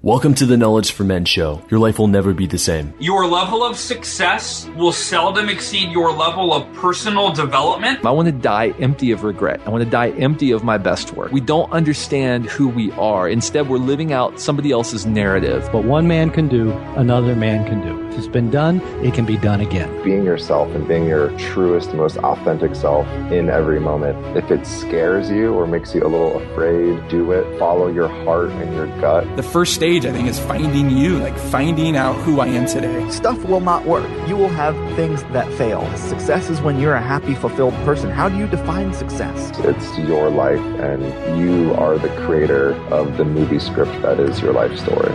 Welcome to the Knowledge for Men show. Your life will never be the same. Your level of success will seldom exceed your level of personal development. I want to die empty of regret. I want to die empty of my best work. We don't understand who we are. Instead, we're living out somebody else's narrative. What one man can do, another man can do. If it's been done, it can be done again. Being yourself and being your truest, most authentic self in every moment. If it scares you or makes you a little afraid, do it. Follow your heart and your gut. The first stage, I think, is finding you, like finding out who I am today. Stuff will not work. You will have things that fail. Success is when you're a happy, fulfilled person. How do you define success? It's your life, and you are the creator of the movie script that is your life story.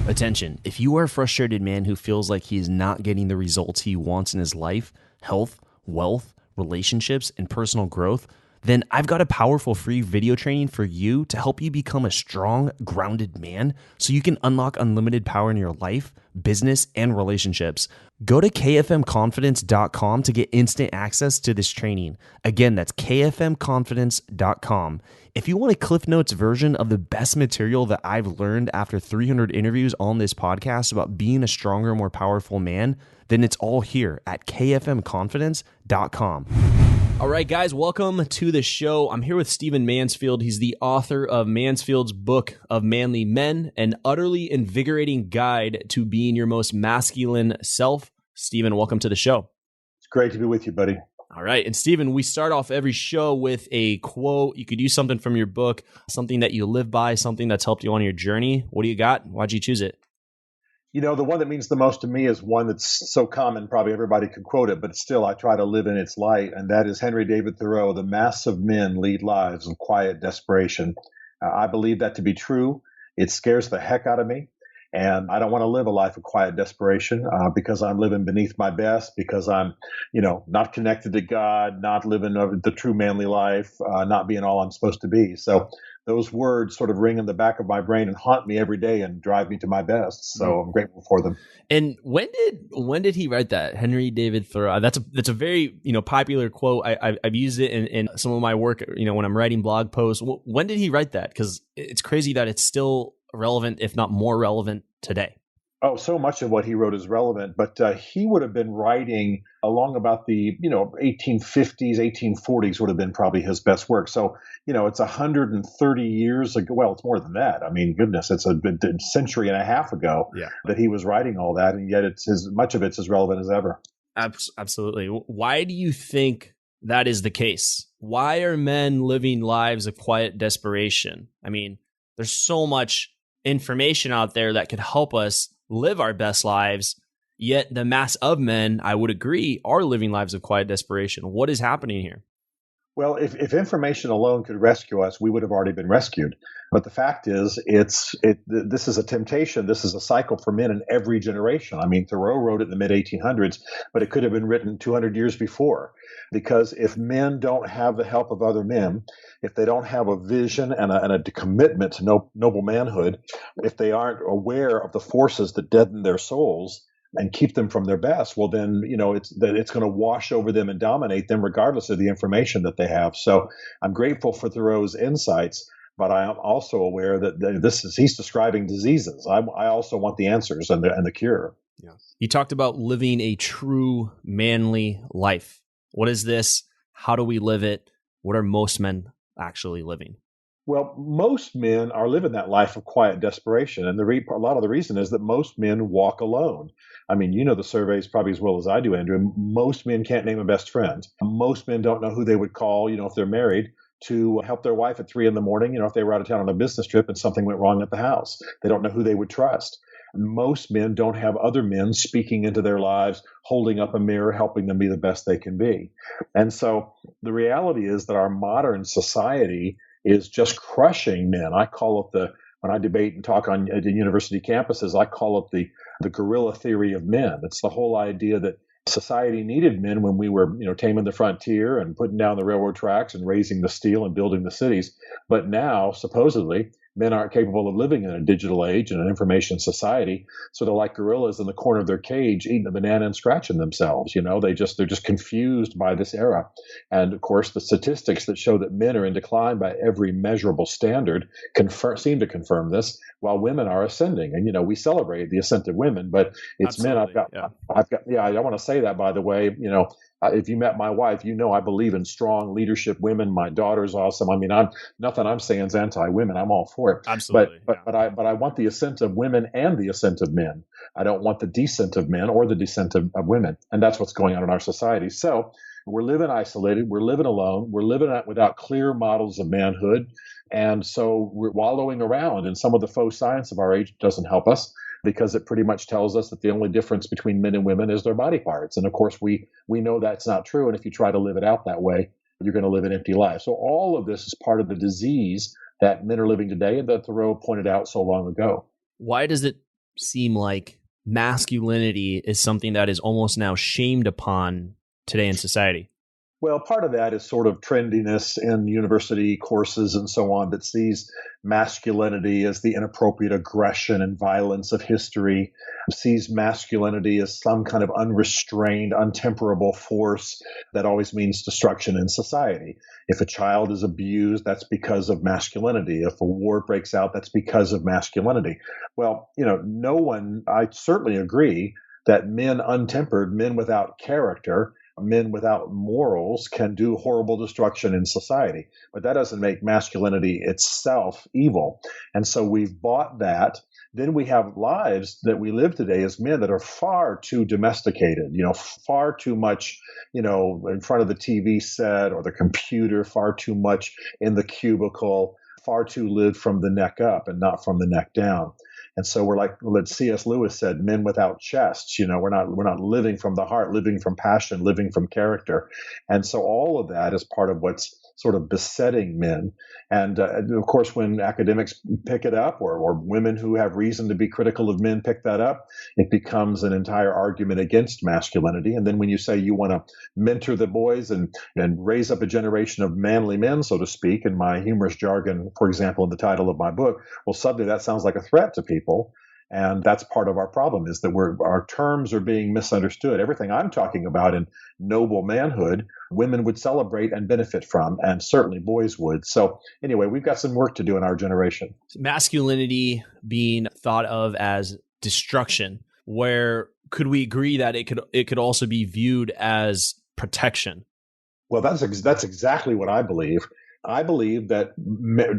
Attention, if you are a frustrated man who feels like he is not getting the results he wants in his life, health, wealth, relationships, and personal growth, then I've got a powerful free video training for you to help you become a strong, grounded man so you can unlock unlimited power in your life, business, and relationships. Go to kfmconfidence.com to get instant access to this training. Again, that's kfmconfidence.com. If you want a Cliff Notes version of the best material that I've learned after 300 interviews on this podcast about being a stronger, more powerful man, then it's all here at kfmconfidence.com. All right, guys, welcome to the show. I'm here with Stephen Mansfield. He's the author of Mansfield's book of Manly Men, an utterly invigorating guide to being your most masculine self. Stephen, welcome to the show. It's great to be with you, buddy. All right. And Stephen, we start off every show with a quote. You could use something from your book, something that you live by, something that's helped you on your journey. What do you got? Why'd you choose it? You know, the one that means the most to me is one that's so common, probably everybody could quote it, but still I try to live in its light. And that is Henry David Thoreau, "The mass of men lead lives of quiet desperation." I believe that to be true. It scares the heck out of me. And I don't want to live a life of quiet desperation because I'm living beneath my best, because I'm, not connected to God, not living the true manly life, not being all I'm supposed to be. So those words sort of ring in the back of my brain and haunt me every day and drive me to my best. So I'm grateful for them. And when did he write that? Henry David Thoreau. That's a very popular quote. I've used it in some of my work. When I'm writing blog posts. When did he write that? Because it's crazy that it's still relevant, if not more relevant today. Oh, so much of what he wrote is relevant, but he would have been writing along about the 1850s, 1840s would have been probably his best work. So it's 130 years ago. Well, it's more than that. I mean, goodness, it's a century and a half ago that he was writing all that, and yet much of it's as relevant as ever. Absolutely. Why do you think that is the case? Why are men living lives of quiet desperation? I mean, there's so much information out there that could help us live our best lives, yet the mass of men, I would agree, are living lives of quiet desperation. What is happening here? Well, if information alone could rescue us, we would have already been rescued. But the fact is, this is a temptation. This is a cycle for men in every generation. I mean, Thoreau wrote it in the mid-1800s, but it could have been written 200 years before. Because if men don't have the help of other men, if they don't have a vision and a commitment to noble manhood, if they aren't aware of the forces that deaden their souls and keep them from their best, well, then, it's going to wash over them and dominate them regardless of the information that they have. So I'm grateful for Thoreau's insights, but I am also aware that he's describing diseases. I also want the answers and the cure. Yeah. You talked about living a true manly life. What is this? How do we live it? What are most men actually living? Well, most men are living that life of quiet desperation. And a lot of the reason is that most men walk alone. I mean, the surveys probably as well as I do, Andrew. Most men can't name a best friend. Most men don't know who they would call, if they're married, to help their wife at 3 a.m, if they were out of town on a business trip and something went wrong at the house. They don't know who they would trust. Most men don't have other men speaking into their lives, holding up a mirror, helping them be the best they can be. And so the reality is that our modern society is just crushing men. I call it when I debate and talk on at university campuses, I call it the guerrilla theory of men. It's the whole idea that society needed men when we were, taming the frontier and putting down the railroad tracks and raising the steel and building the cities. But now, supposedly, Men aren't capable of living in a digital age and an information society. So they're like gorillas in the corner of their cage, eating a banana and scratching themselves. They're just confused by this era. And of course, the statistics that show that men are in decline by every measurable standard seem to confirm this, while women are ascending. And we celebrate the ascent of women, but it's Absolutely, men. I want to say that, by the way. If you met my wife, I believe in strong leadership women. My daughter's awesome. I mean, nothing I'm saying is anti-women. I'm all for it. Absolutely. But I want the ascent of women and the ascent of men. I don't want the descent of men or the descent of women. And that's what's going on in our society. So we're living isolated. We're living alone. We're living without clear models of manhood. And so we're wallowing around. And some of the faux science of our age doesn't help us, because it pretty much tells us that the only difference between men and women is their body parts. And of course, we know that's not true. And if you try to live it out that way, you're going to live an empty life. So all of this is part of the disease that men are living today and that Thoreau pointed out so long ago. Why does it seem like masculinity is something that is almost now shamed upon today in society? Well, part of that is sort of trendiness in university courses and so on that sees masculinity as the inappropriate aggression and violence of history, sees masculinity as some kind of unrestrained, untemperable force that always means destruction in society. If a child is abused, that's because of masculinity. If a war breaks out, that's because of masculinity. Well, I certainly agree that men untempered, men without character, men without morals can do horrible destruction in society. But that doesn't make masculinity itself evil. And so we've bought that. Then we have lives that we live today as men that are far too domesticated, far too much, in front of the TV set or the computer, far too much in the cubicle, far too lived from the neck up and not from the neck down. And so we're like, C.S. Lewis said, men without chests. We're not living from the heart, living from passion, living from character. And so all of that is part of what's sort of besetting men. And of course, when academics pick it up, or women who have reason to be critical of men pick that up, it becomes an entire argument against masculinity. And then when you say you want to mentor the boys and raise up a generation of manly men, so to speak, in my humorous jargon, for example, in the title of my book, well, suddenly that sounds like a threat to people. And that's part of our problem, is that our terms are being misunderstood. Everything I'm talking about in noble manhood, women would celebrate and benefit from, and certainly boys would. So anyway, we've got some work to do in our generation. Masculinity being thought of as destruction, where could we agree that it could also be viewed as protection? Well, that's exactly what I believe. I believe that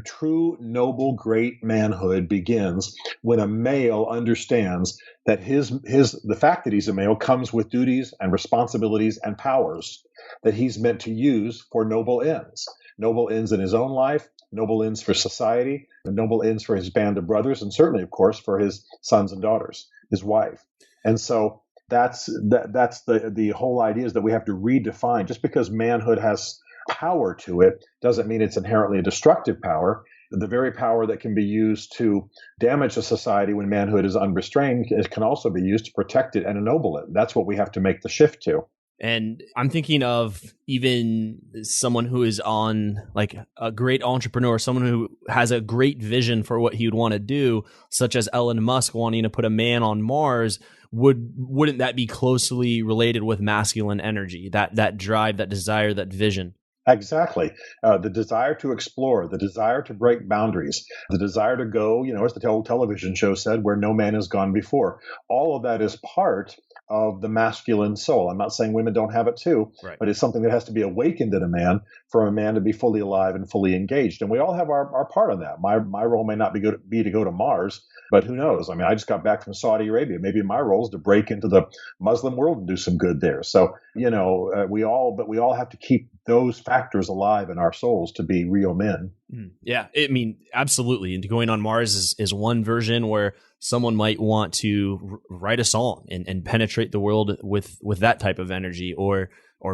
true, noble, great manhood begins when a male understands that the fact that he's a male comes with duties and responsibilities and powers that he's meant to use for noble ends. Noble ends in his own life, noble ends for society, and noble ends for his band of brothers, and certainly, of course, for his sons and daughters, his wife. And so that's the whole idea, is that we have to redefine. Just because manhood has power to it doesn't mean it's inherently a destructive power. The very power that can be used to damage a society when manhood is unrestrained, it can also be used to protect it and ennoble it. That's what we have to make the shift to. And I'm thinking of even someone who is on like a great entrepreneur, someone who has a great vision for what he would want to do, such as Elon Musk wanting to put a man on Mars. Wouldn't that be closely related with masculine energy, that drive, that desire, that vision? Exactly. The desire to explore, the desire to break boundaries, the desire to go, as the television show said, where no man has gone before. All of that is part of the masculine soul. I'm not saying women don't have it too, right, but it's something that has to be awakened in a man for a man to be fully alive and fully engaged. And we all have our part in that. My role may not be to go to Mars, but who knows? I mean, I just got back from Saudi Arabia. Maybe my role is to break into the Muslim world and do some good there. So, we all have to keep those factors alive in our souls to be real men. Yeah, I mean, absolutely. And going on Mars is one version where someone might want to write a song and penetrate the world with that type of energy, or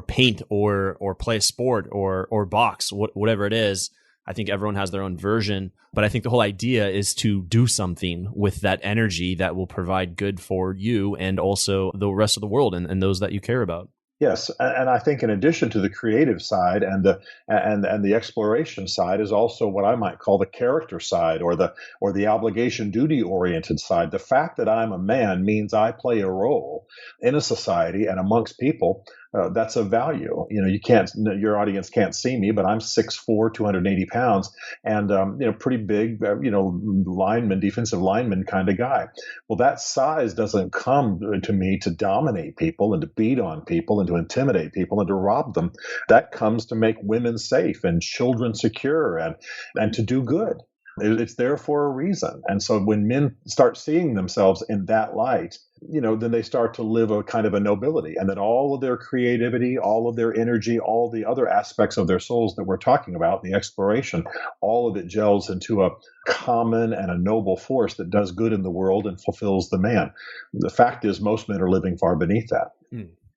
paint, or play a sport, or box, whatever it is. I think everyone has their own version, but I think the whole idea is to do something with that energy that will provide good for you and also the rest of the world and those that you care about. Yes, and I think in addition to the creative side and the exploration side is also what I might call the character side or the obligation duty oriented side. The fact that I'm a man means I play a role in a society and amongst people. That's of value. You can't, your audience can't see me, but I'm 6'4", 280 pounds, and pretty big, lineman, defensive lineman kind of guy. Well, that size doesn't come to me to dominate people and to beat on people and to intimidate people and to rob them. That comes to make women safe and children secure and to do good. It's there for a reason. And so when men start seeing themselves in that light, then they start to live a kind of a nobility, and then all of their creativity, all of their energy, all the other aspects of their souls that we're talking about, the exploration, all of it gels into a common and a noble force that does good in the world and fulfills the man. The fact is, most men are living far beneath that.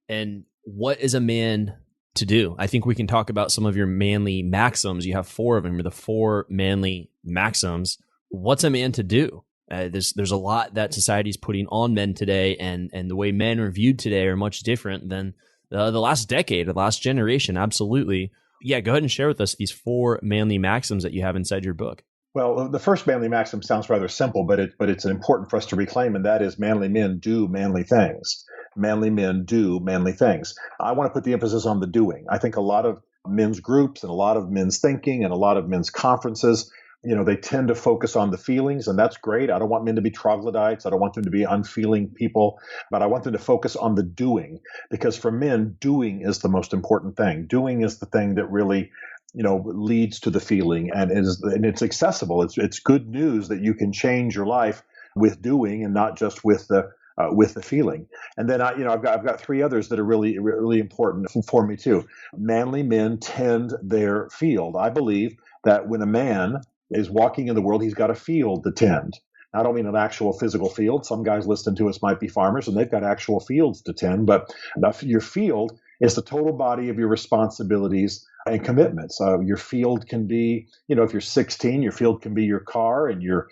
And what is a man to do? I think we can talk about some of your manly maxims. You have 4 of them, the 4 manly maxims. What's a man to do? There's a lot that society's putting on men today, and the way men are viewed today are much different than the last decade, the last generation. Absolutely. Yeah, go ahead and share with us these 4 manly maxims that you have inside your book. Well, the first manly maxim sounds rather simple, but it's important for us to reclaim, and that is manly men do manly things. Manly men do manly things. I want to put the emphasis on the doing. I think a lot of men's groups and a lot of men's thinking and a lot of men's conferences, they tend to focus on the feelings, and that's great. I don't want men to be troglodytes. I don't want them to be unfeeling people, but I want them to focus on the doing, because for men, doing is the most important thing. Doing is the thing that really leads to the feeling, and it's accessible. It's good news that you can change your life with doing and not just with the feeling. And then I've got 3 others that are really, really important for me too. Manly men tend their field. I believe that when a man is walking in the world, he's got a field to tend. I don't mean an actual physical field. Some guys listening to us might be farmers and they've got actual fields to tend, but your field is the total body of your responsibilities and commitments. Your field can be, if you're 16, your field can be your car and your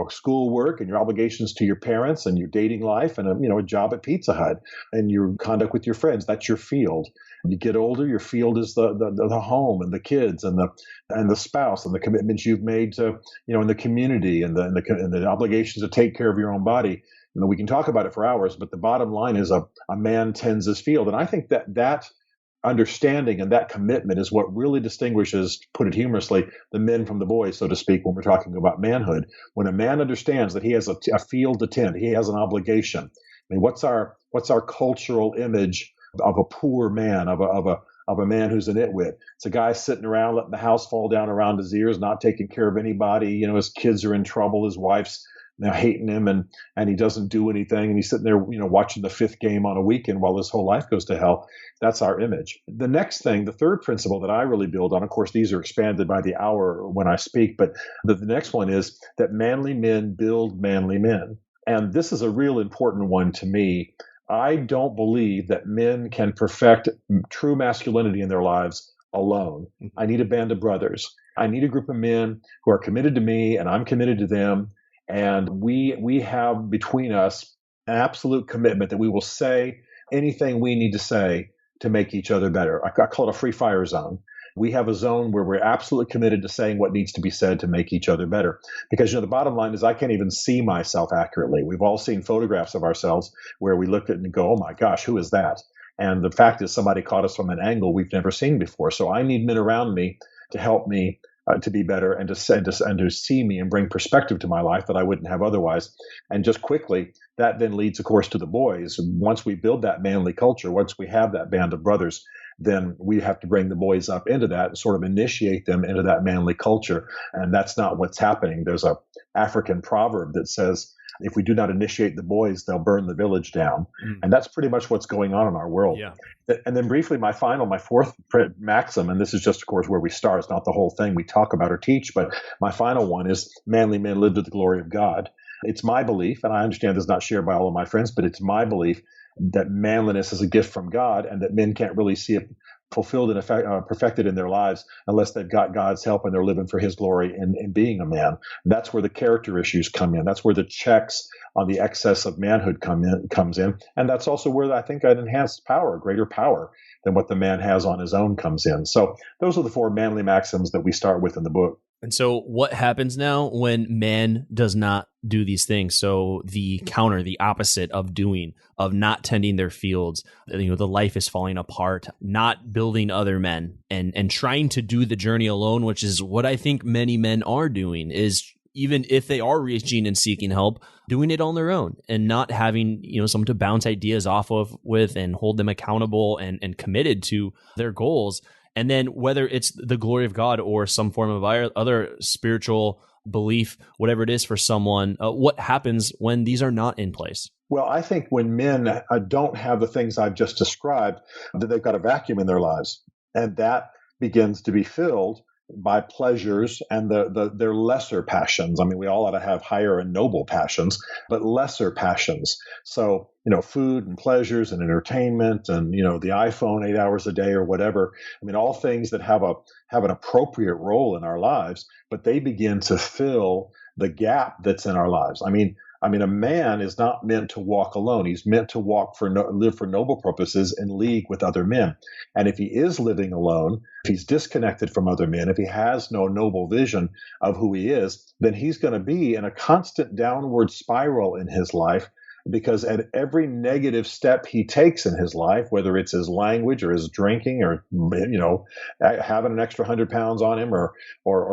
schoolwork and your obligations to your parents and your dating life and a job at Pizza Hut and your conduct with your friends. That's your field. When you get older, your field is the home and the kids and the spouse and the commitments you've made to in the community and the obligations to take care of your own body. We can talk about it for hours, but the bottom line is a man tends his field, and I think that understanding and that commitment is what really distinguishes, put it humorously, the men from the boys, so to speak, when we're talking about manhood. When a man understands that he has a field to tend, he has an obligation. I mean, what's our cultural image of a poor man, of a man who's a nitwit? It's a guy sitting around letting the house fall down around his ears, not taking care of anybody. His kids are in trouble, his wife's hating him, and he doesn't do anything, and he's sitting there, watching the 5th game on a weekend while his whole life goes to hell. That's our image. The next thing, the third principle that I really build on, of course, these are expanded by the hour when I speak, but the next one is that manly men build manly men. And this is a real important one to me. I don't believe that men can perfect true masculinity in their lives alone. I need a band of brothers. I need a group of men who are committed to me, and I'm committed to them. And we have between us an absolute commitment that we will say anything we need to say to make each other better. I call it a free fire zone. We have a zone where we're absolutely committed to saying what needs to be said to make each other better. Because, the bottom line is I can't even see myself accurately. We've all seen photographs of ourselves where we look at it and go, oh my gosh, who is that? And the fact is somebody caught us from an angle we've never seen before. So I need men around me to help me to be better and to see me and bring perspective to my life that I wouldn't have otherwise. And just quickly, that then leads, of course, to the boys. Once we build that manly culture, once we have that band of brothers, then we have to bring the boys up into that and sort of initiate them into that manly culture. And that's not what's happening. There's a African proverb that says, if we do not initiate the boys, they'll burn the village down. And that's pretty much what's going on in our world. Yeah. And then briefly, my 4th maxim, and this is just, of course, where we start. It's not the whole thing we talk about or teach, but my final one is manly men live to the glory of God. It's my belief, and I understand this is not shared by all of my friends, but it's my belief that manliness is a gift from God and that men can't really see it fulfilled and perfected in their lives unless they've got God's help and they're living for his glory in being a man. That's where the character issues come in. That's where the checks on the excess of manhood comes in. And that's also where I think an enhanced power, greater power than what the man has on his own comes in. So those are the 4 manly maxims that we start with in the book. And so what happens now when man does not do these things? So the counter, the opposite of doing, of not tending their fields, the life is falling apart, not building other men and trying to do the journey alone, which is what I think many men are doing, is even if they are reaching and seeking help, doing it on their own and not having, someone to bounce ideas off of with and hold them accountable and committed to their goals. And then whether it's the glory of God or some form of other spiritual belief, whatever it is for someone, what happens when these are not in place? Well, I think when men don't have the things I've just described, that they've got a vacuum in their lives. And that begins to be filled by pleasures and their lesser passions. I mean, we all ought to have higher and noble passions, but lesser passions. So, food and pleasures and entertainment and, the iPhone 8 hours a day or whatever. I mean, all things that have an appropriate role in our lives, but they begin to fill the gap that's in our lives. I mean, a man is not meant to walk alone. He's meant to live for noble purposes in league with other men. And if he is living alone, if he's disconnected from other men, if he has no noble vision of who he is, then he's going to be in a constant downward spiral in his life, because at every negative step he takes in his life, whether it's his language or his drinking or, having an extra 100 pounds on him or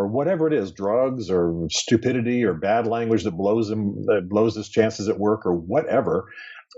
whatever it is, drugs or stupidity or bad language that blows his chances at work or whatever,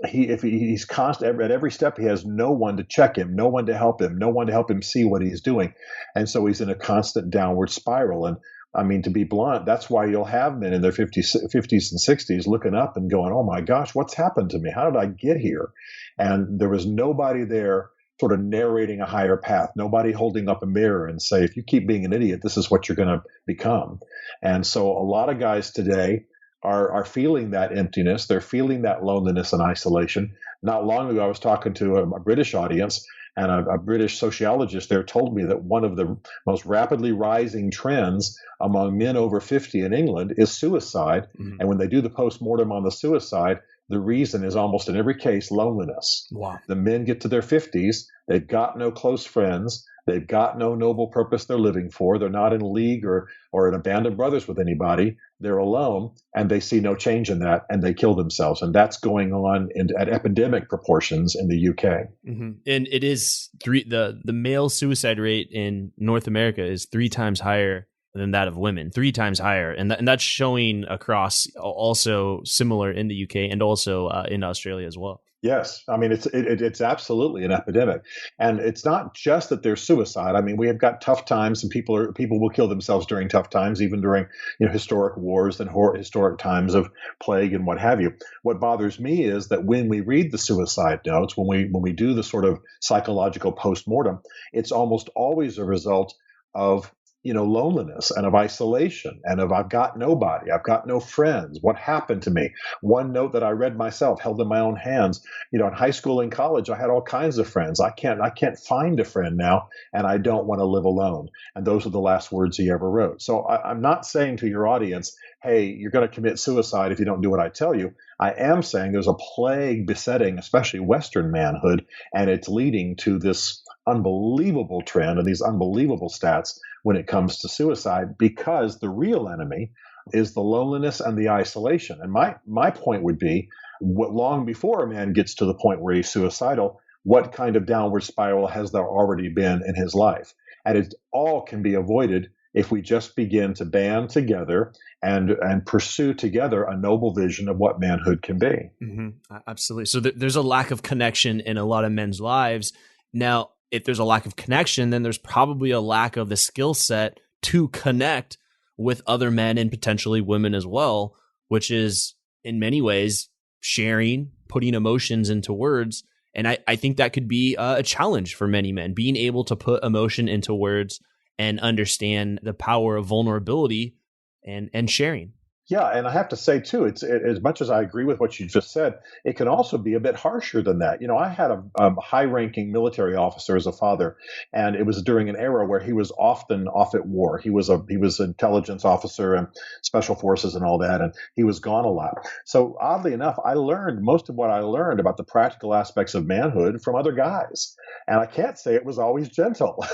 he's constant at every step. He has no one to check him, no one to help him see what he's doing. And so he's in a constant downward spiral. And I mean, to be blunt, that's why you'll have men in their 50s and 60s looking up and going, oh my gosh, what's happened to me? How did I get here? And there was nobody there sort of narrating a higher path, nobody holding up a mirror and say, if you keep being an idiot, this is what you're going to become. And so a lot of guys today are feeling that emptiness. They're feeling that loneliness and isolation. Not long ago, I was talking to a British audience, and a British sociologist there told me that one of the most rapidly rising trends among men over 50 in England is suicide. Mm-hmm. And when they do the postmortem on the suicide, the reason is almost in every case loneliness. Wow. The men get to their 50s, they've got no close friends, they've got no noble purpose they're living for, they're not in league or in a band of brothers with anybody, they're alone, and they see no change in that, and they kill themselves. And that's going on at epidemic proportions in the UK. Mm-hmm. And it is the male suicide rate in North America is 3 times higher than that of women, 3 times higher. And that's showing across, also similar in the UK and also in Australia as well. Yes. I mean, it's absolutely an epidemic. And it's not just that there's suicide. I mean, we have got tough times, and people will kill themselves during tough times, even during historic wars and historic times of plague and what have you. What bothers me is that when we read the suicide notes, when we do the sort of psychological postmortem, it's almost always a result of loneliness and of isolation and of I've got nobody, I've got no friends. What happened to me? One note that I read myself, held in my own hands. In high school and college, I had all kinds of friends. I can't find a friend now, and I don't want to live alone. And those are the last words he ever wrote. So I'm not saying to your audience, hey, you're going to commit suicide if you don't do what I tell you. I am saying there's a plague besetting, especially Western manhood, and it's leading to this unbelievable trend and these unbelievable stats when it comes to suicide, because the real enemy is the loneliness and the isolation. And my point would be, long before a man gets to the point where he's suicidal, what kind of downward spiral has there already been in his life? And it all can be avoided if we just begin to band together and pursue together a noble vision of what manhood can be. Mm-hmm. Absolutely. So there's a lack of connection in a lot of men's lives. Now, if there's a lack of connection, then there's probably a lack of the skill set to connect with other men and potentially women as well, which is in many ways sharing, putting emotions into words. And I think that could be a challenge for many men, being able to put emotion into words and understand the power of vulnerability and sharing. Yeah, and I have to say too, as much as I agree with what you just said, it can also be a bit harsher than that. I had a high-ranking military officer as a father, and it was during an era where he was often off at war. He was an intelligence officer and special forces and all that, and he was gone a lot. So oddly enough, I learned most of what I learned about the practical aspects of manhood from other guys, and I can't say it was always gentle.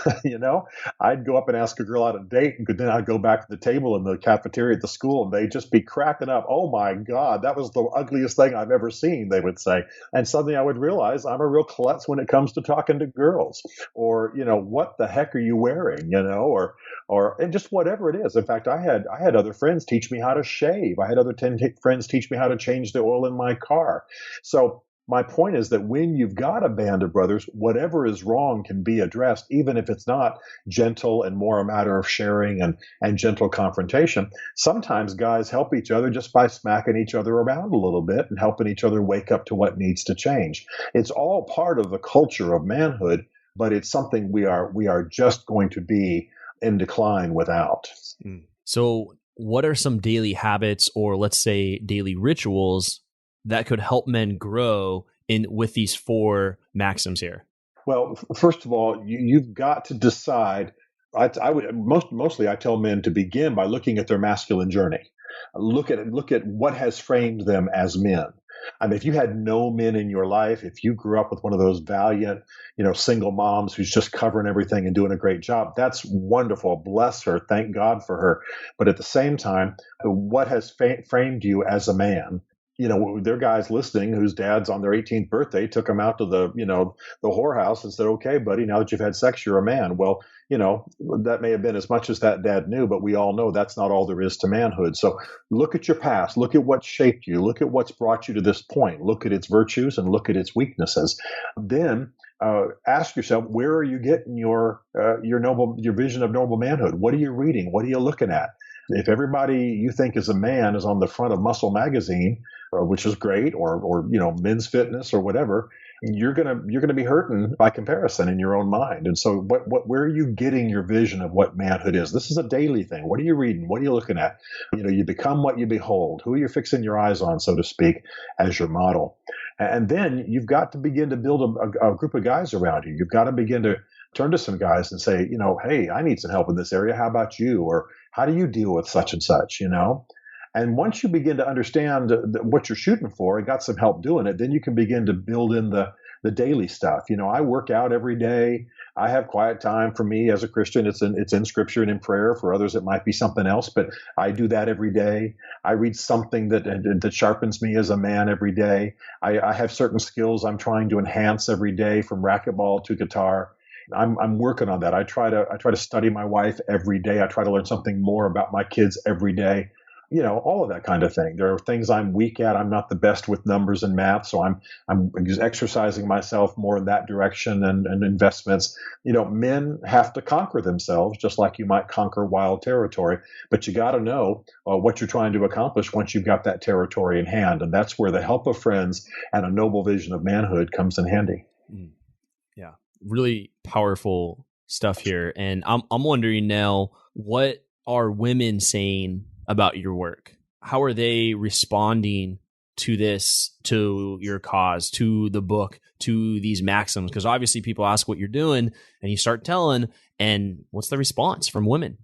I'd go up and ask a girl out on a date, and then I'd go back to the table in the cafeteria at the school, and they'd just be cracking up. Oh my God, that was the ugliest thing I've ever seen, they would say. And suddenly I would realize I'm a real klutz when it comes to talking to girls. Or, what the heck are you wearing? And just whatever it is. In fact, I had other friends teach me how to shave. I had other friends teach me how to change the oil in my car. So my point is that when you've got a band of brothers, whatever is wrong can be addressed, even if it's not gentle and more a matter of sharing and gentle confrontation. Sometimes guys help each other just by smacking each other around a little bit and helping each other wake up to what needs to change. It's all part of the culture of manhood, but it's something we are just going to be in decline without. So what are some daily habits, or let's say daily rituals, that could help men grow with these 4 maxims here? Well, first of all, you've got to decide. I would mostly I tell men to begin by looking at their masculine journey. Look at what has framed them as men. I mean, if you had no men in your life, if you grew up with one of those valiant, single moms who's just covering everything and doing a great job, that's wonderful. Bless her. Thank God for her. But at the same time, what has framed you as a man? There are guys listening whose dads on their 18th birthday took them out to the whorehouse and said, okay, buddy, now that you've had sex, you're a man. Well, that may have been as much as that dad knew, but we all know that's not all there is to manhood. So look at your past, look at what shaped you, look at what's brought you to this point, look at its virtues and look at its weaknesses. Then ask yourself, where are you getting your vision of noble manhood? What are you reading? What are you looking at? If everybody you think is a man is on the front of Muscle magazine, which is great, or Men's Fitness or whatever, you're gonna be hurting by comparison in your own mind. And so, where are you getting your vision of what manhood is? This is a daily thing. What are you reading? What are you looking at? You become what you behold. Who are you fixing your eyes on, so to speak, as your model? And then you've got to begin to build a group of guys around you. You've got to begin to turn to some guys and say, hey, I need some help in this area. How about you? Or how do you deal with such and such? And once you begin to understand what you're shooting for and got some help doing it, then you can begin to build in the daily stuff. I work out every day. I have quiet time. For me as a Christian, it's in scripture and in prayer. For others, it might be something else, but I do that every day. I read something that sharpens me as a man every day. I have certain skills I'm trying to enhance every day, from racquetball to guitar. I'm working on that. I try to study my wife every day. I try to learn something more about my kids every day. All of that kind of thing. There are things I'm weak at. I'm not the best with numbers and math, so I'm exercising myself more in that direction and investments. Men have to conquer themselves, just like you might conquer wild territory. But you got to know what you're trying to accomplish once you've got that territory in hand, and that's where the help of friends and a noble vision of manhood comes in handy. Yeah, really powerful stuff here. And I'm wondering now, what are women saying about your work? How are they responding to this, to your cause, to the book, to these maxims? Because obviously people ask what you're doing and you start telling, and what's the response from women?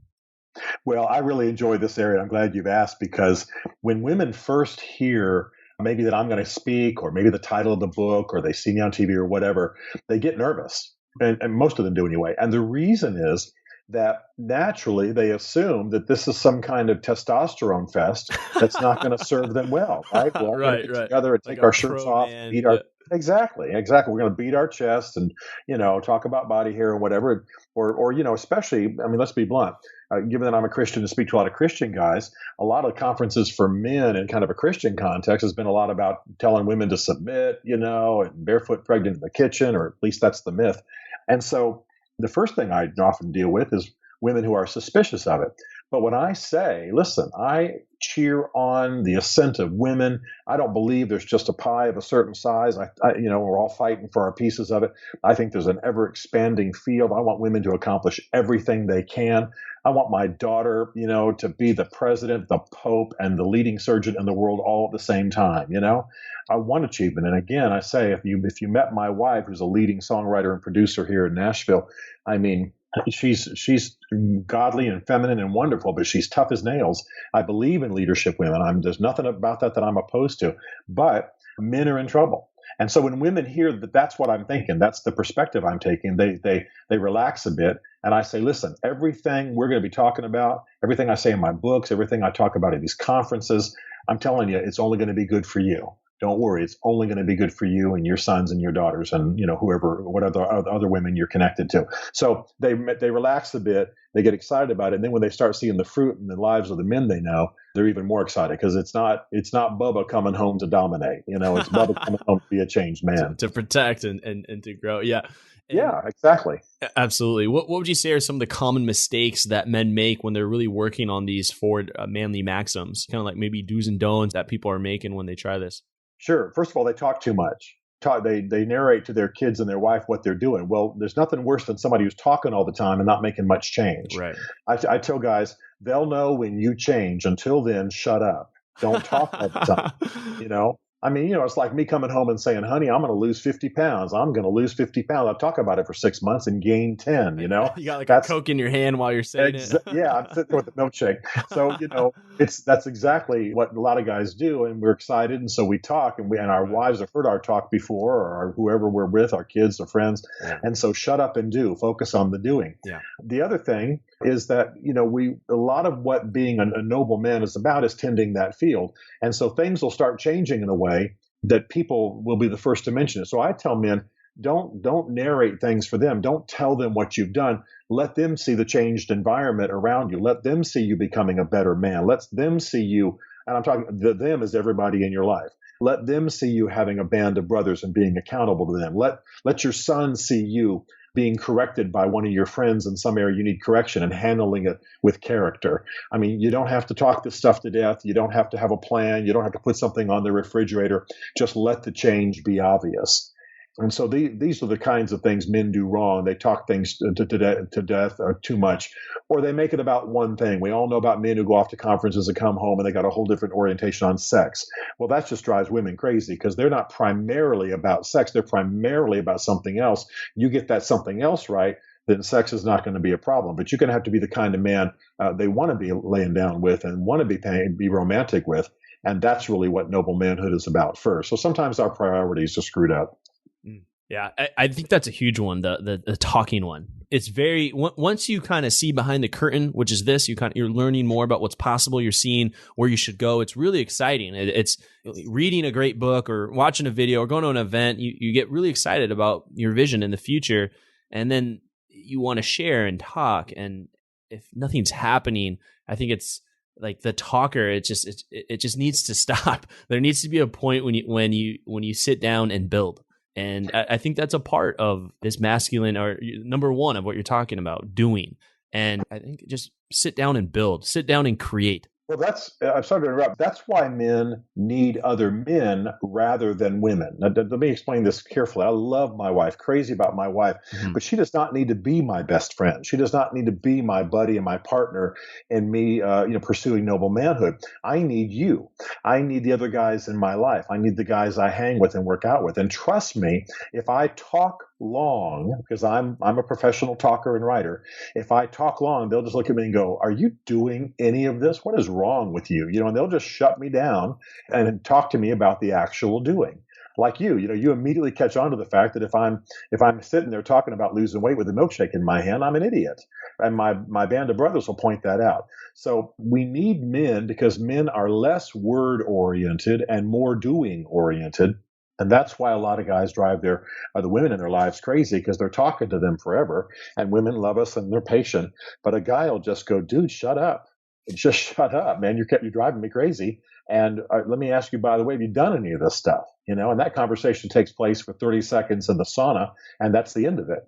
Well, I really enjoy this area. I'm glad you've asked, because when women first hear maybe that I'm going to speak, or maybe the title of the book, or they see me on TV or whatever, they get nervous. And most of them do anyway. And the reason is that naturally they assume that this is some kind of testosterone fest that's not going to serve them well, right? Well, we're going to get together and take our shirts off, beat our exactly. We're going to beat our chest and talk about body hair or whatever, or especially, I mean, let's be blunt. Given that I'm a Christian and speak to a lot of Christian guys, a lot of conferences for men in kind of a Christian context has been a lot about telling women to submit, and barefoot pregnant in the kitchen, or at least that's the myth. And so the first thing I often deal with is women who are suspicious of it. But when I say, listen, I cheer on the ascent of women. I don't believe there's just a pie of a certain size. We're all fighting for our pieces of it. I think there's an ever expanding field. I want women to accomplish everything they can. I want my daughter, to be the president, the pope, and the leading surgeon in the world all at the same time. I want achievement. And again, I say, if you met my wife, who's a leading songwriter and producer here in Nashville, I mean, she's godly and feminine and wonderful, but she's tough as nails. I believe in leadership women. There's nothing about that I'm opposed to, but men are in trouble. And so when women hear that, that's what I'm thinking, that's the perspective I'm taking, they relax a bit. And I say, listen, everything we're going to be talking about, everything I say in my books, everything I talk about at these conferences, I'm telling you, it's only going to be good for you. Don't worry, it's only going to be good for you and your sons and your daughters and what other women you're connected to. So they relax a bit, they get excited about it, and then when they start seeing the fruit in the lives of the men they know, they're even more excited, because it's not Bubba coming home to dominate. It's Bubba coming home to be a changed man, to protect and to grow. Yeah. Yeah, exactly. Absolutely. What would you say are some of the common mistakes that men make when they're really working on these 4 manly maxims? Kind of like maybe do's and don'ts that people are making when they try this. Sure. First of all, they talk too much. They narrate to their kids and their wife what they're doing. Well, there's nothing worse than somebody who's talking all the time and not making much change. Right. I tell guys, they'll know when you change. Until then, shut up. Don't talk all the time. It's like me coming home and saying, honey, I'm going to lose 50 pounds. I'm going to lose 50 pounds. I'll talk about it for 6 months and gain 10, You got a Coke in your hand while you're saying it. Yeah, I'm sitting there with a milkshake. So, that's exactly what a lot of guys do. And we're excited. And so we talk, and our wives have heard our talk before, or whoever we're with, our kids or friends. Yeah. And so shut up and do. Focus on the doing. Yeah. The other thing is that, a lot of what being a noble man is about is tending that field. And so things will start changing in a way that people will be the first to mention it. So I tell men, don't narrate things for them. Don't tell them what you've done. Let them see the changed environment around you. Let them see you becoming a better man. Let them see you, and I'm talking, them is everybody in your life. Let them see you having a band of brothers and being accountable to them. Let your son see you being corrected by one of your friends in some area you need correction, and handling it with character. I mean, you don't have to talk this stuff to death. You don't have to have a plan. You don't have to put something on the refrigerator. Just let the change be obvious. And so these are the kinds of things men do wrong. They talk things to death or too much, or they make it about one thing. We all know about men who go off to conferences and come home and they got a whole different orientation on sex. Well, that just drives women crazy, because they're not primarily about sex. They're primarily about something else. You get that something else right, then sex is not going to be a problem. But you're going to have to be the kind of man they want to be laying down with and want to be romantic with. And that's really what noble manhood is about first. So sometimes our priorities are screwed up. Yeah, I think that's a huge one, the talking one. It's very, once you kind of see behind the curtain, which is this, you're learning more about what's possible. You're seeing where you should go. It's really exciting. It's reading a great book or watching a video or going to an event. You get really excited about your vision in the future, and then you want to share and talk. And if nothing's happening, I think it's like the talker. It just needs to stop. There needs to be a point when you sit down and build. And I think that's a part of this masculine, or number one of what you're talking about, doing. And I think just sit down and build, sit down and create. Well, I'm sorry to interrupt. That's why men need other men rather than women. Now, let me explain this carefully. I love my wife, crazy about my wife, but she does not need to be my best friend. She does not need to be my buddy and my partner in me, pursuing noble manhood. I need you. I need the other guys in my life. I need the guys I hang with and work out with. And trust me, if I talk long, because I'm a professional talker and writer, if I talk long, they'll just look at me and go, "Are you doing any of this? What is wrong with you?" And they'll just shut me down and talk to me about the actual doing. Like you immediately catch on to the fact that if I'm sitting there talking about losing weight with a milkshake in my hand, I'm an idiot. And my band of brothers will point that out. So we need men, because men are less word oriented and more doing oriented. And that's why a lot of guys drive the women in their lives crazy, because they're talking to them forever, and women love us and they're patient. But a guy will just go, "Dude, shut up. just shut up, man. You're driving me crazy. And let me ask you, by the way, have you done any of this stuff? And that conversation takes place for 30 seconds in the sauna, and that's the end of it.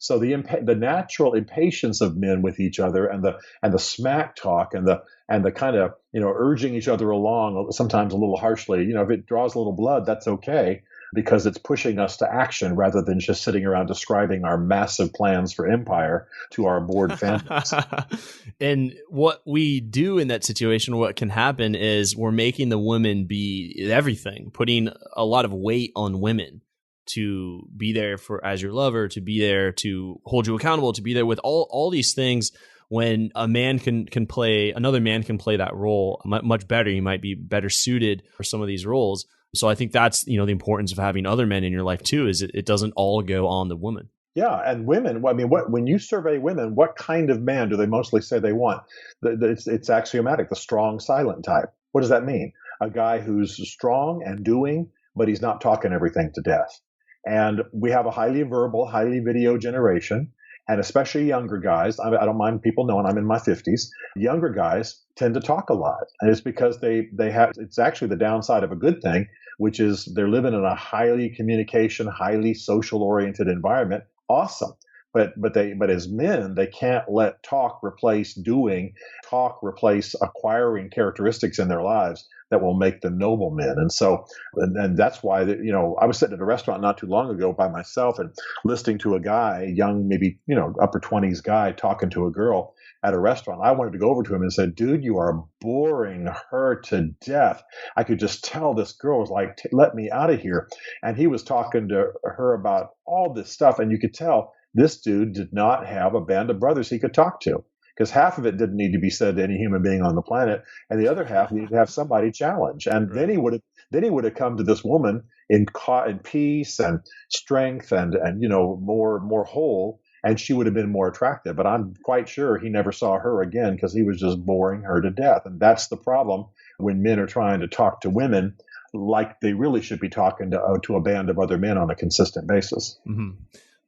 So the natural impatience of men with each other, and the smack talk, and the kind of urging each other along, sometimes a little harshly. If it draws a little blood, that's okay, because it's pushing us to action rather than just sitting around describing our massive plans for empire to our bored families. And what we do in that situation, what can happen is we're making the women be everything, putting a lot of weight on women to be there for as your lover, to be there to hold you accountable, to be there with all these things. When a man another man can play that role much better. He might be better suited for some of these roles. So I think that's, the importance of having other men in your life too, is it doesn't all go on the woman. Yeah, and women. When you survey women, what kind of man do they mostly say they want? It's axiomatic, the strong, silent type. What does that mean? A guy who's strong and doing, but he's not talking everything to death. And we have a highly verbal, highly video generation, and especially younger guys. I don't mind people knowing I'm in my 50s. Younger guys tend to talk a lot, and it's because they have. It's actually the downside of a good thing, which is they're living in a highly communication, highly social oriented environment. Awesome. But as men, they can't let talk replace doing, talk replace acquiring characteristics in their lives that will make them noble men. And so, and that's why, I was sitting at a restaurant not too long ago by myself and listening to a guy, young, maybe, upper 20s guy, talking to a girl at a restaurant. I wanted to go over to him and say, dude, you are boring her to death. I could just tell this girl was like, let me out of here. And he was talking to her about all this stuff. And you could tell this dude did not have a band of brothers he could talk to, because half of it didn't need to be said to any human being on the planet, and the other half needed to have somebody challenge. And right. then he would have come to this woman in peace and strength and more whole, and she would have been more attractive. But I'm quite sure he never saw her again, because he was just boring her to death. And that's the problem when men are trying to talk to women like they really should be talking to a band of other men on a consistent basis. Mm-hmm.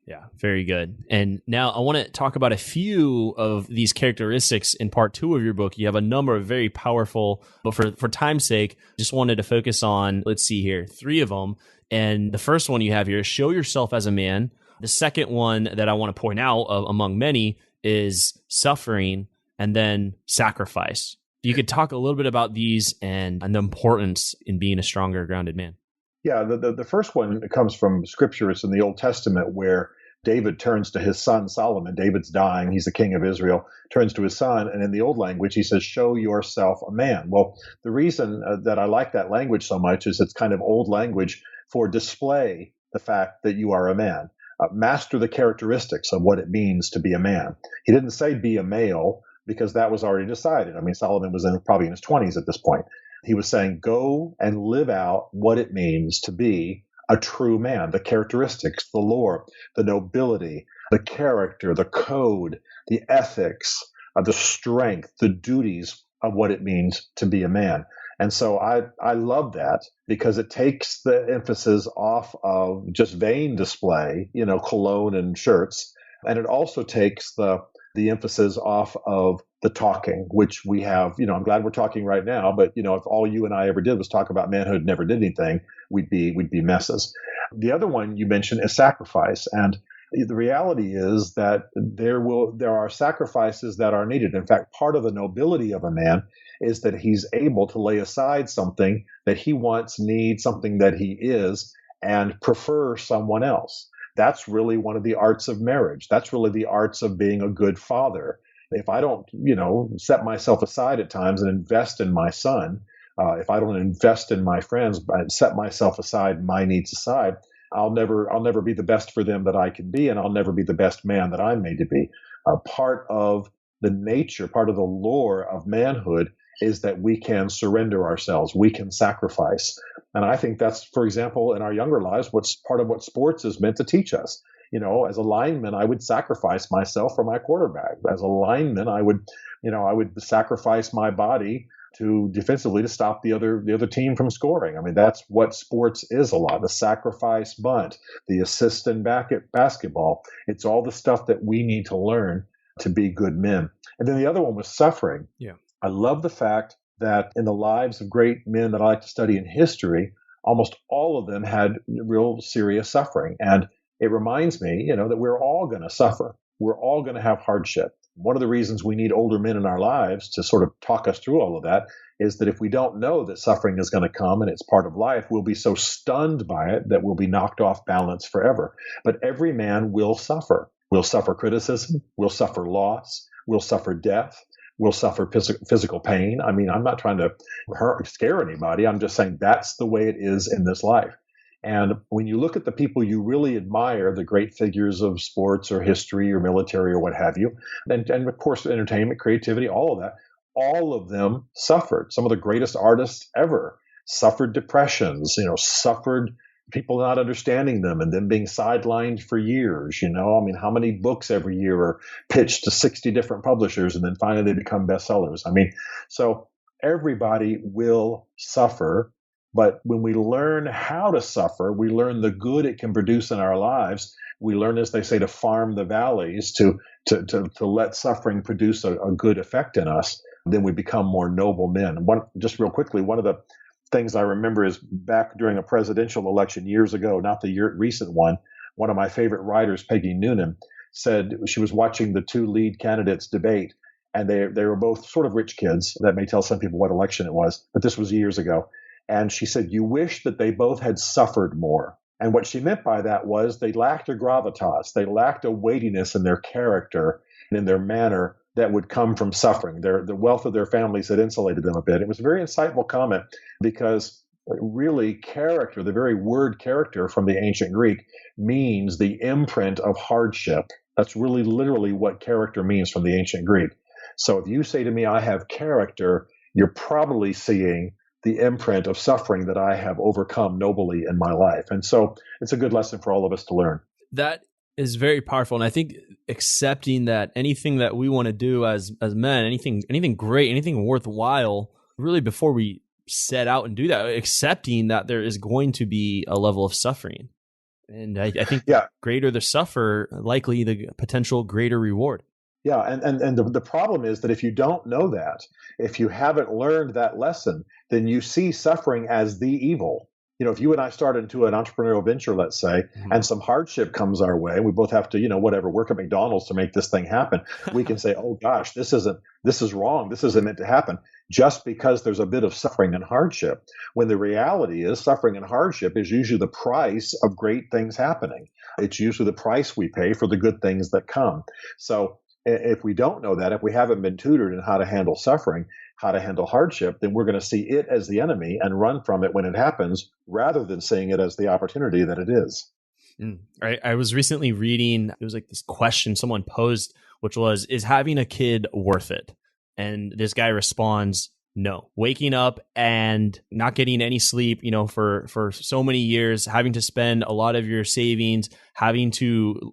Yeah, very good. And now I want to talk about a few of these characteristics in part 2 of your book. You have a number of very powerful, but for time's sake, just wanted to focus on, let's see here, 3 of them. And the first one you have here is show yourself as a man. The second one that I want to point out among many is suffering, and then sacrifice. You could talk a little bit about these and the importance in being a stronger, grounded man. Yeah, the first one comes from Scripture. It's in the Old Testament, where David turns to his son Solomon. David's dying. He's the king of Israel. Turns to his son, and in the old language, he says, show yourself a man. Well, the reason that I like that language so much is it's kind of old language for display the fact that you are a man. Master the characteristics of what it means to be a man. He didn't say be a male, because that was already decided. I mean, Solomon was probably in his 20s at this point. He was saying, go and live out what it means to be a true man, the characteristics, the lore, the nobility, the character, the code, the ethics, the strength, the duties of what it means to be a man. And so I love that, because it takes the emphasis off of just vain display, cologne and shirts. And it also takes the emphasis off of the talking, which we have, I'm glad we're talking right now, but, if all you and I ever did was talk about manhood, never did anything, we'd be messes. The other one you mentioned is sacrifice. And the reality is that there are sacrifices that are needed. In fact, part of the nobility of a man is that he's able to lay aside something that he wants, needs, something that he is, and prefer someone else. That's really one of the arts of marriage. That's really the arts of being a good father. If I don't, set myself aside at times and invest in my son, if I don't invest in my friends and set myself aside, my needs aside, I'll never be the best for them that I can be, and I'll never be the best man that I'm made to be. Part of the nature, part of the lore of manhood is that we can surrender ourselves, we can sacrifice. And I think that's, for example, in our younger lives, what's part of what sports is meant to teach us. As a lineman, I would sacrifice myself for my quarterback. As a lineman, I would sacrifice my body defensively to stop the other team from scoring. I mean, that's what sports is a lot. The sacrifice bunt, the assist in basketball. It's all the stuff that we need to learn to be good men. And then the other one was suffering. Yeah. I love the fact that in the lives of great men that I like to study in history, almost all of them had real serious suffering. And it reminds me, that we're all going to suffer. We're all going to have hardship. One of the reasons we need older men in our lives to sort of talk us through all of that is that if we don't know that suffering is going to come and it's part of life, we'll be so stunned by it that we'll be knocked off balance forever. But every man will suffer. We'll suffer criticism. We'll suffer loss. We'll suffer death. We'll suffer physical pain. I mean, I'm not trying to scare anybody. I'm just saying that's the way it is in this life. And when you look at the people you really admire, the great figures of sports or history or military or what have you, and of course, entertainment, creativity, all of that, all of them suffered. Some of the greatest artists ever suffered depressions, suffered people not understanding them and then being sidelined for years. I mean, how many books every year are pitched to 60 different publishers and then finally they become bestsellers? I mean, so everybody will suffer. But when we learn how to suffer, we learn the good it can produce in our lives. We learn, as they say, to farm the valleys, to let suffering produce a good effect in us. Then we become more noble men. Just real quickly, one of the things I remember is back during a presidential election years ago, not the recent one of my favorite writers, Peggy Noonan, said she was watching the two lead candidates debate. And they were both sort of rich kids. That may tell some people what election it was, but this was years ago. And she said, you wish that they both had suffered more. And what she meant by that was they lacked a gravitas. They lacked a weightiness in their character and in their manner that would come from suffering. The wealth of their families had insulated them a bit. It was a very insightful comment because really character, the very word character from the ancient Greek, means the imprint of hardship. That's really literally what character means from the ancient Greek. So if you say to me, I have character, you're probably seeing the imprint of suffering that I have overcome nobly in my life. And so it's a good lesson for all of us to learn. That is very powerful. And I think accepting that anything that we want to do as men, anything great, anything worthwhile, really before we set out and do that, accepting that there is going to be a level of suffering. And I think the greater the suffer, likely the potential greater reward. Yeah, and the problem is that if you don't know that, if you haven't learned that lesson, then you see suffering as the evil. If you and I start into an entrepreneurial venture, let's say, and some hardship comes our way, we both have to, work at McDonald's to make this thing happen. We can say, oh gosh, this is wrong. This isn't meant to happen, just because there's a bit of suffering and hardship. When the reality is suffering and hardship is usually the price of great things happening. It's usually the price we pay for the good things that come. So if we don't know that, if we haven't been tutored in how to handle suffering, how to handle hardship, then we're going to see it as the enemy and run from it when it happens, rather than seeing it as the opportunity that it is. I was recently reading, it was like this question someone posed, which was, is having a kid worth it? And this guy responds, no. Waking up and not getting any sleep, for so many years, having to spend a lot of your savings, having to,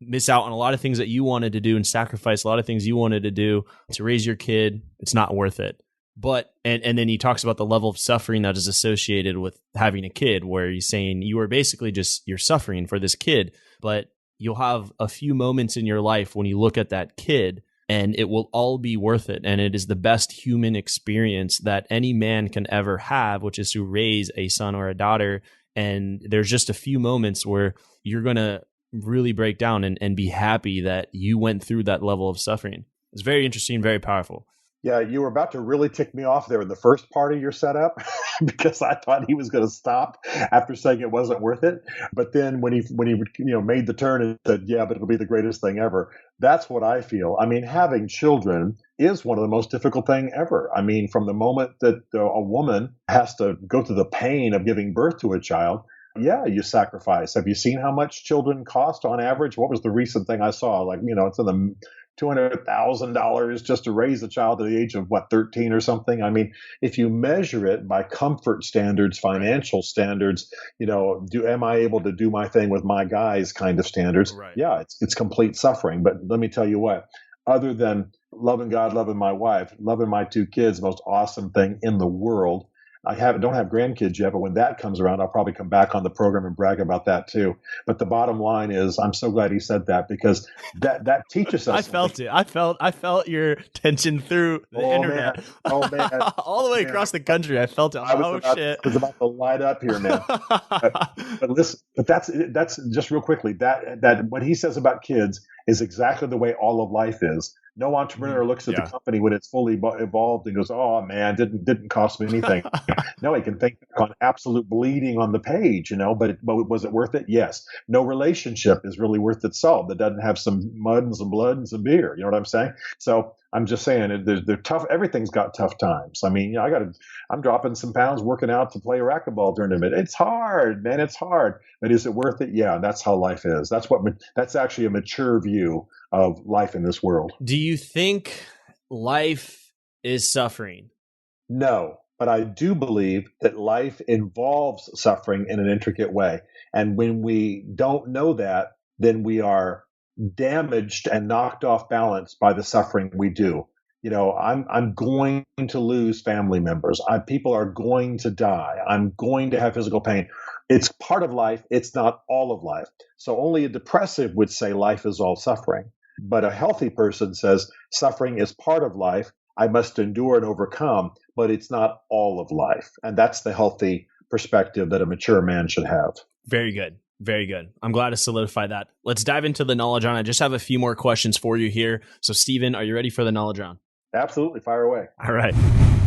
miss out on a lot of things that you wanted to do and sacrifice a lot of things you wanted to do to raise your kid. It's not worth it. But, and then he talks about the level of suffering that is associated with having a kid, where he's saying you are basically you're suffering for this kid, but you'll have a few moments in your life when you look at that kid and it will all be worth it. And it is the best human experience that any man can ever have, which is to raise a son or a daughter. And there's just a few moments where you're going to really break down and be happy that you went through that level of suffering. It's very interesting, very powerful. Yeah, you were about to really tick me off there in the first part of your setup because I thought he was going to stop after saying it wasn't worth it. But then when he made the turn and said, yeah, but it'll be the greatest thing ever. That's what I feel. I mean, having children is one of the most difficult thing ever. I mean, from the moment that a woman has to go through the pain of giving birth to a child, yeah, you sacrifice. Have you seen how much children cost on average? What was the recent thing I saw? It's in the $200,000 just to raise a child to the age of 13 or something. I mean, if you measure it by comfort standards, financial standards, am I able to do my thing with my guys kind of standards? Right. Yeah, it's complete suffering. But let me tell you what, other than loving God, loving my wife, loving my two kids, most awesome thing in the world. don't have grandkids yet, but when that comes around, I'll probably come back on the program and brag about that too. But the bottom line is, I'm so glad he said that, because that teaches us. I felt it. I felt your tension through the internet. Man. Oh man, all the way across the country. I felt it. I was about to light up here, man. but listen, but that's just real quickly. That what he says about kids is exactly the way all of life is. No entrepreneur looks at the company when it's fully evolved and goes, "Oh man, didn't cost me anything." No, he can think on absolute bleeding on the page, But was it worth it? Yes. No relationship is really worth its salt that doesn't have some mud and some blood and some beer. You know what I'm saying? So I'm just saying, they're tough. Everything's got tough times. I mean, I'm dropping some pounds working out to play a racquetball tournament. It's hard, man. It's hard. But is it worth it? Yeah, that's how life is. That's actually a mature view of life in this world. Do you think life is suffering? No, but I do believe that life involves suffering in an intricate way. And when we don't know that, then we are damaged and knocked off balance by the suffering we do. I'm going to lose family members. People are going to die. I'm going to have physical pain. It's part of life. It's not all of life. So only a depressive would say life is all suffering. But a healthy person says suffering is part of life. I must endure and overcome, but it's not all of life. And that's the healthy perspective that a mature man should have. Very good. Very good. I'm glad to solidify that. Let's dive into the knowledge round. I just have a few more questions for you here. So, Stephen, are you ready for the knowledge round? Absolutely. Fire away. All right.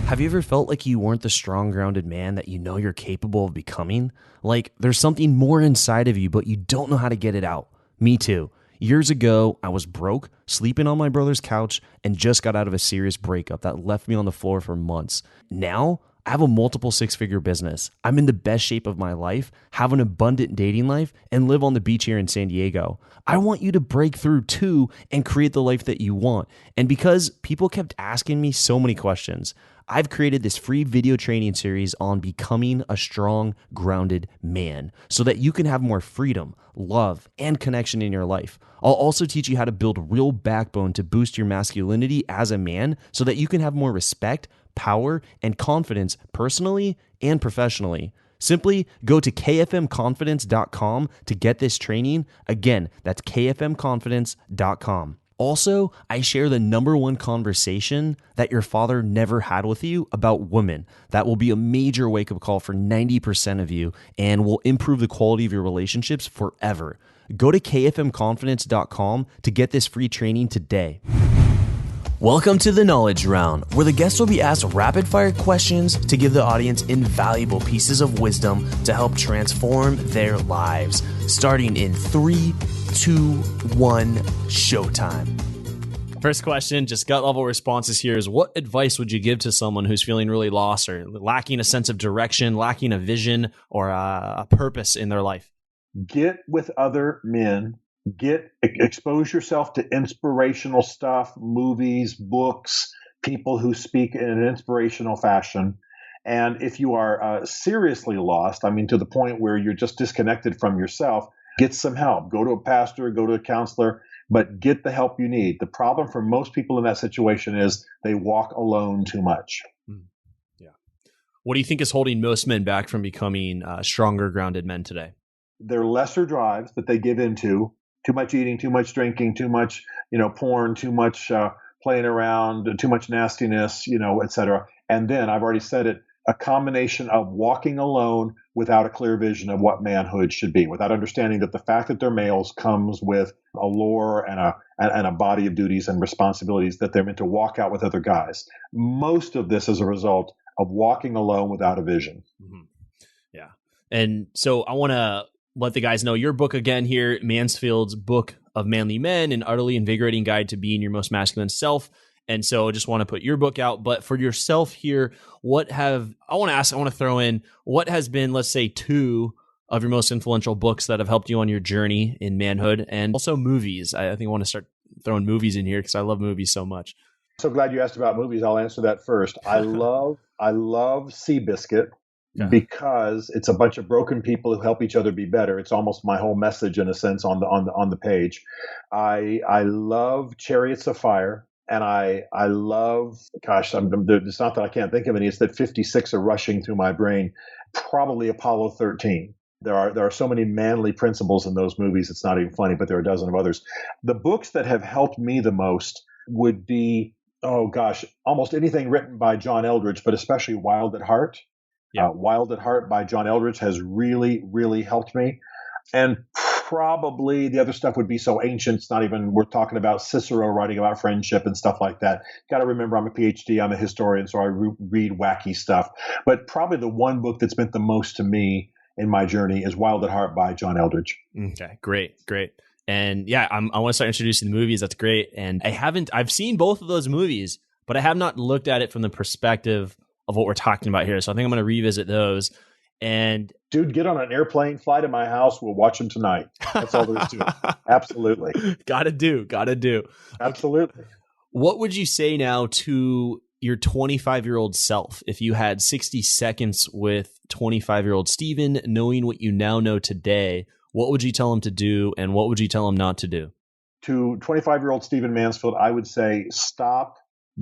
Have you ever felt like you weren't the strong, grounded man that you know you're capable of becoming? Like there's something more inside of you, but you don't know how to get it out? Me too. Years ago, I was broke, sleeping on my brother's couch, and just got out of a serious breakup that left me on the floor for months. Now, I have a multiple six-figure business. I'm in the best shape of my life, have an abundant dating life, and live on the beach here in San Diego. I want you to break through too and create the life that you want. And because people kept asking me so many questions, I've created this free video training series on becoming a strong, grounded man so that you can have more freedom, love, and connection in your life. I'll also teach you how to build real backbone to boost your masculinity as a man so that you can have more respect, power, and confidence personally and professionally. Simply go to kfmconfidence.com to get this training. Again, that's kfmconfidence.com. Also, I share the number one conversation that your father never had with you about women. That will be a major wake-up call for 90% of you and will improve the quality of your relationships forever. Go to kfmconfidence.com to get this free training today. Welcome to the Knowledge Round, where the guests will be asked rapid-fire questions to give the audience invaluable pieces of wisdom to help transform their lives. Starting in 3, 2, 1, showtime. First question, just gut level responses here is, what advice would you give to someone who's feeling really lost or lacking a sense of direction, lacking a vision or a purpose in their life? Get with other men. Expose yourself to inspirational stuff, movies, books, people who speak in an inspirational fashion. And if you are seriously lost, to the point where you're just disconnected from yourself, get some help. Go to a pastor, go to a counselor, but get the help you need. The problem for most people in that situation is they walk alone too much. Yeah. What do you think is holding most men back from becoming stronger, grounded men today? Their lesser drives that they give into. Too much eating, too much drinking, too much, porn, too much playing around, too much nastiness, et cetera. And then I've already said it, a combination of walking alone without a clear vision of what manhood should be, without understanding that the fact that they're males comes with a lore and a body of duties and responsibilities that they're meant to walk out with other guys. Most of this is a result of walking alone without a vision. Mm-hmm. Yeah. And so I want to let the guys know your book again here, Mansfield's Book of Manly Men, an utterly invigorating guide to being your most masculine self. And so I just want to put your book out, but for yourself here, what has been, let's say, 2 of your most influential books that have helped you on your journey in manhood, and also movies? I think I want to start throwing movies in here because I love movies so much. So glad you asked about movies. I'll answer that first. I love Seabiscuit. Yeah. Because it's a bunch of broken people who help each other be better. It's almost my whole message in a sense on the page. I love Chariots of Fire. And I love, gosh, it's not that I can't think of any. It's that 56 are rushing through my brain. Probably Apollo 13. There are so many manly principles in those movies. It's not even funny, but there are a dozen of others. The books that have helped me the most would be, oh gosh, almost anything written by John Eldredge, but especially Wild at Heart. Yeah. Wild at Heart by John Eldredge has really, really helped me. And probably the other stuff would be so ancient, it's not even worth talking about. Cicero writing about friendship and stuff like that. Got to remember, I'm a PhD, I'm a historian, so I read wacky stuff. But probably the one book that's meant the most to me in my journey is Wild at Heart by John Eldredge. Okay, great. And yeah, I want to start introducing the movies. That's great. And I've seen both of those movies, but I have not looked at it from the perspective of what we're talking about here. So I think I'm going to revisit those. And dude, get on an airplane, fly to my house. We'll watch them tonight. That's all there is to it. Absolutely. Gotta do. Absolutely. Okay. What would you say now to your 25-year-old self if you had 60 seconds with 25-year-old Stephen, knowing what you now know today? What would you tell him to do, and what would you tell him not to do? To 25-year-old Stephen Mansfield, I would say stop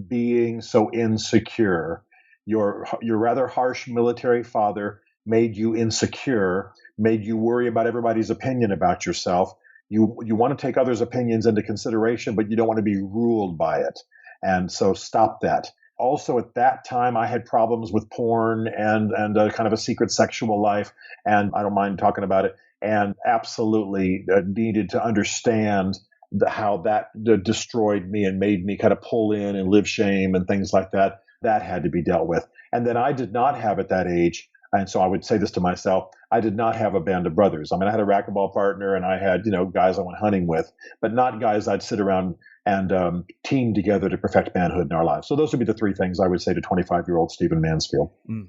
being so insecure. Your rather harsh military father made you insecure, made you worry about everybody's opinion about yourself. You want to take others' opinions into consideration, but you don't want to be ruled by it. And so stop that. Also, at that time, I had problems with porn and kind of a secret sexual life, and I don't mind talking about it, and absolutely needed to understand how that destroyed me and made me kind of pull in and live shame and things like that. That had to be dealt with. And then I did not have at that age, and so I would say this to myself, I did not have a band of brothers. I mean, I had a racquetball partner and I had, guys I went hunting with, but not guys I'd sit around and team together to perfect manhood in our lives. So those would be the three things I would say to 25-year-old Stephen Mansfield. Mm.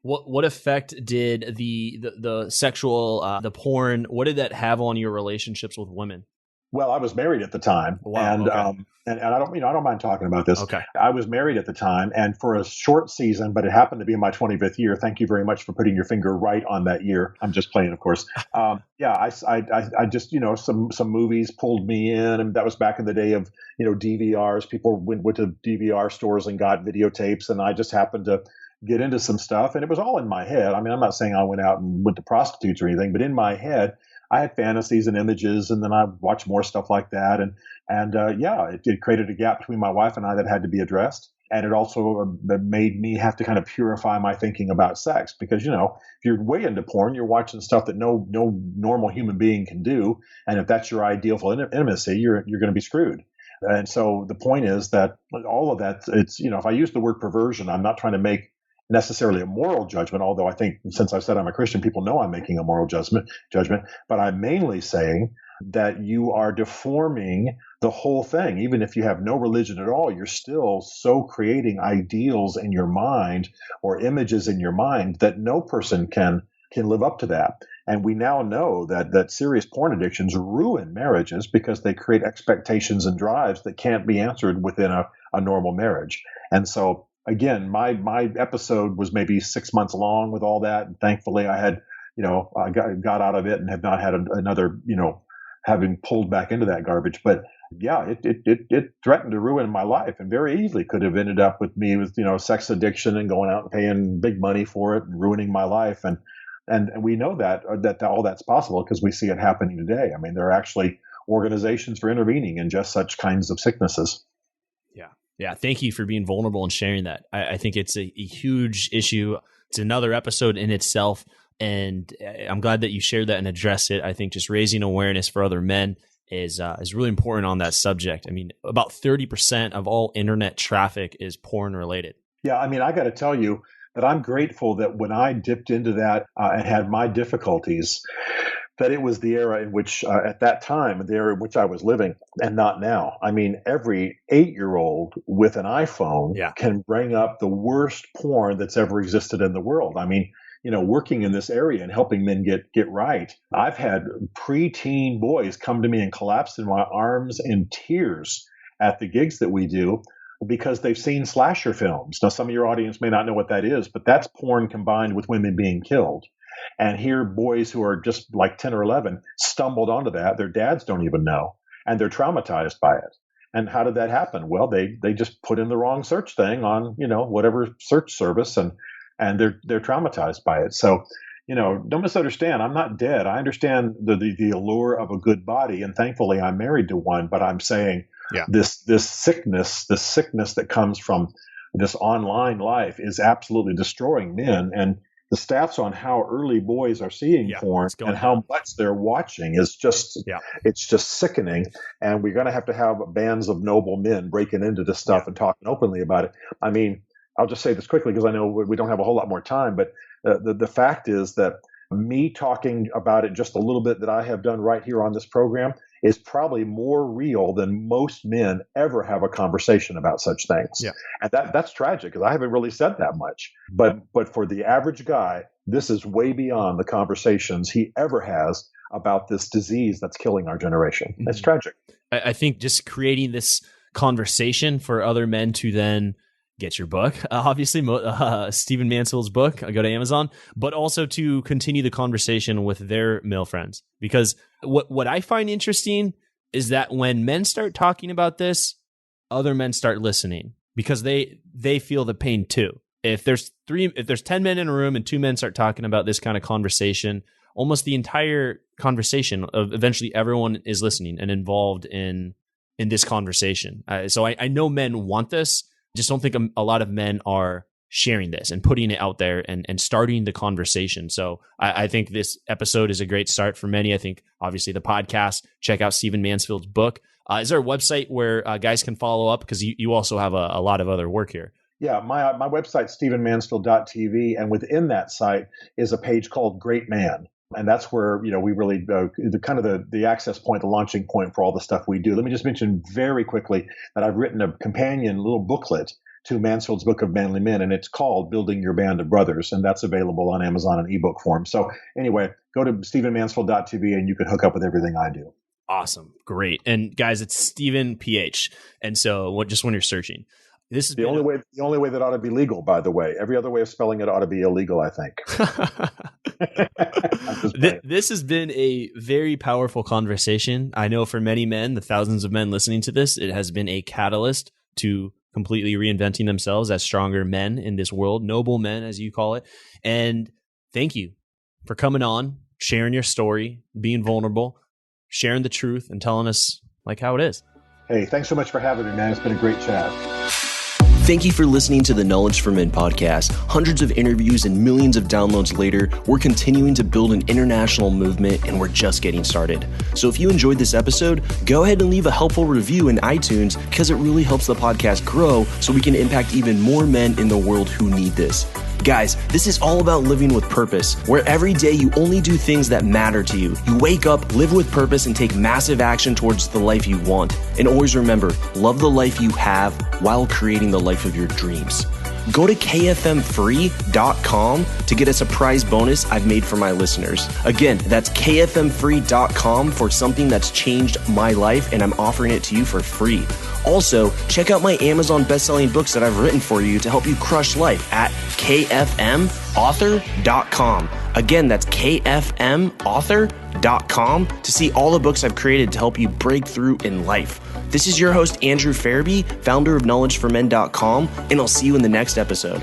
What effect did the sexual, the porn, what did that have on your relationships with women? Well, I was married at the time, and I don't mind talking about this. Okay. I was married at the time, and for a short season, but it happened to be my 25th year. Thank you very much for putting your finger right on that year. I'm just playing, of course. I just some movies pulled me in, and that was back in the day of DVRs. People went to DVR stores and got videotapes, and I just happened to get into some stuff, and it was all in my head. I mean, I'm not saying I went out and went to prostitutes or anything, but in my head, I had fantasies and images, and then I watched more stuff like that. It created a gap between my wife and I that had to be addressed. And it also made me have to kind of purify my thinking about sex because, if you're way into porn, you're watching stuff that no normal human being can do. And if that's your ideal for intimacy, you're going to be screwed. And so the point is that all of that, it's, if I use the word perversion, I'm not trying to make necessarily a moral judgment, although I think since I said I'm a Christian, people know I'm making a moral judgment, but I'm mainly saying that you are deforming the whole thing. Even if you have no religion at all, you're still so creating ideals in your mind or images in your mind that no person can live up to that. And we now know that serious porn addictions ruin marriages because they create expectations and drives that can't be answered within a normal marriage. And so again, my episode was maybe 6 months long with all that. And thankfully, I had, I got out of it and have not had another, having pulled back into that garbage. But yeah, it threatened to ruin my life and very easily could have ended up with me with, sex addiction and going out and paying big money for it and ruining my life. And we know that all that's possible because we see it happening today. I mean, there are actually organizations for intervening in just such kinds of sicknesses. Yeah. Thank you for being vulnerable and sharing that. I think it's a huge issue. It's another episode in itself. And I'm glad that you shared that and addressed it. I think just raising awareness for other men is really important on that subject. I mean, about 30% of all internet traffic is porn related. Yeah. I mean, I got to tell you that I'm grateful that when I dipped into that and had my difficulties, that it was the era in which, at that time, the era in which I was living and not now. I mean, every 8-year-old with an iPhone can bring up the worst porn that's ever existed in the world. I mean, working in this area and helping men get right, I've had preteen boys come to me and collapse in my arms in tears at the gigs that we do because they've seen slasher films. Now, some of your audience may not know what that is, but that's porn combined with women being killed. And here, boys who are just like 10 or 11 stumbled onto that. Their dads don't even know, and they're traumatized by it. And how did that happen? Well, they just put in the wrong search thing on, whatever search service, and they're traumatized by it. So, don't misunderstand. I'm not dead. I understand the allure of a good body, and thankfully I'm married to one. But I'm saying this sickness that comes from this online life is absolutely destroying men. And the stats on how early boys are seeing porn and how much they're watching is just, it's just sickening. And we're going to have bands of noble men breaking into this stuff and talking openly about it. I mean, I'll just say this quickly because I know we don't have a whole lot more time, but the fact is that me talking about it just a little bit that I have done right here on this program is probably more real than most men ever have a conversation about such things. Yeah. And that's tragic because I haven't really said that much. But for the average guy, this is way beyond the conversations he ever has about this disease that's killing our generation. Mm-hmm. It's tragic. I think just creating this conversation for other men to then get your book, obviously, Stephen Mansfield's book, go to Amazon, but also to continue the conversation with their male friends. Because what I find interesting is that when men start talking about this, other men start listening because they feel the pain too. If there's 10 men in a room and 2 men start talking about this kind of conversation, almost the entire conversation of eventually everyone is listening and involved in this conversation. So I know men want this. Just don't think a lot of men are sharing this and putting it out there and starting the conversation. So I think this episode is a great start for many. I think obviously the podcast, check out Stephen Mansfield's book. Is there a website where guys can follow up? Because you also have a lot of other work here. Yeah, my website, stephenmansfield.tv, and within that site is a page called Great Man. And that's where, we really, the access point, the launching point for all the stuff we do. Let me just mention very quickly that I've written a companion little booklet to Mansfield's Book of Manly Men, and it's called Building Your Band of Brothers, and that's available on Amazon in ebook form. So anyway, go to stephenmansfield.tv and you can hook up with everything I do. Awesome. Great. And guys, it's Stephen PH. And so just when you're searching, this is the only way that ought to be legal, by the way. Every other way of spelling it ought to be illegal, I think. This has been a very powerful conversation. I know for many men, the thousands of men listening to this, it has been a catalyst to completely reinventing themselves as stronger men in this world, noble men, as you call it. And thank you for coming on, sharing your story, being vulnerable, sharing the truth, and telling us how it is. Hey, thanks so much for having me, man. It's been a great chat. Thank you for listening to the Knowledge for Men podcast. Hundreds of interviews and millions of downloads later, we're continuing to build an international movement, and we're just getting started. So if you enjoyed this episode, go ahead and leave a helpful review in iTunes because it really helps the podcast grow so we can impact even more men in the world who need this. Guys, this is all about living with purpose, where every day you only do things that matter to you. You wake up, live with purpose, and take massive action towards the life you want. And always remember, love the life you have while creating the life of your dreams. Go to kfmfree.com to get a surprise bonus I've made for my listeners. Again, that's kfmfree.com for something that's changed my life, and I'm offering it to you for free. Also, check out my Amazon best-selling books that I've written for you to help you crush life at kfmauthor.com. Again, that's kfmauthor.com to see all the books I've created to help you break through in life. This is your host, Andrew Farabee, founder of knowledgeformen.com, and I'll see you in the next episode.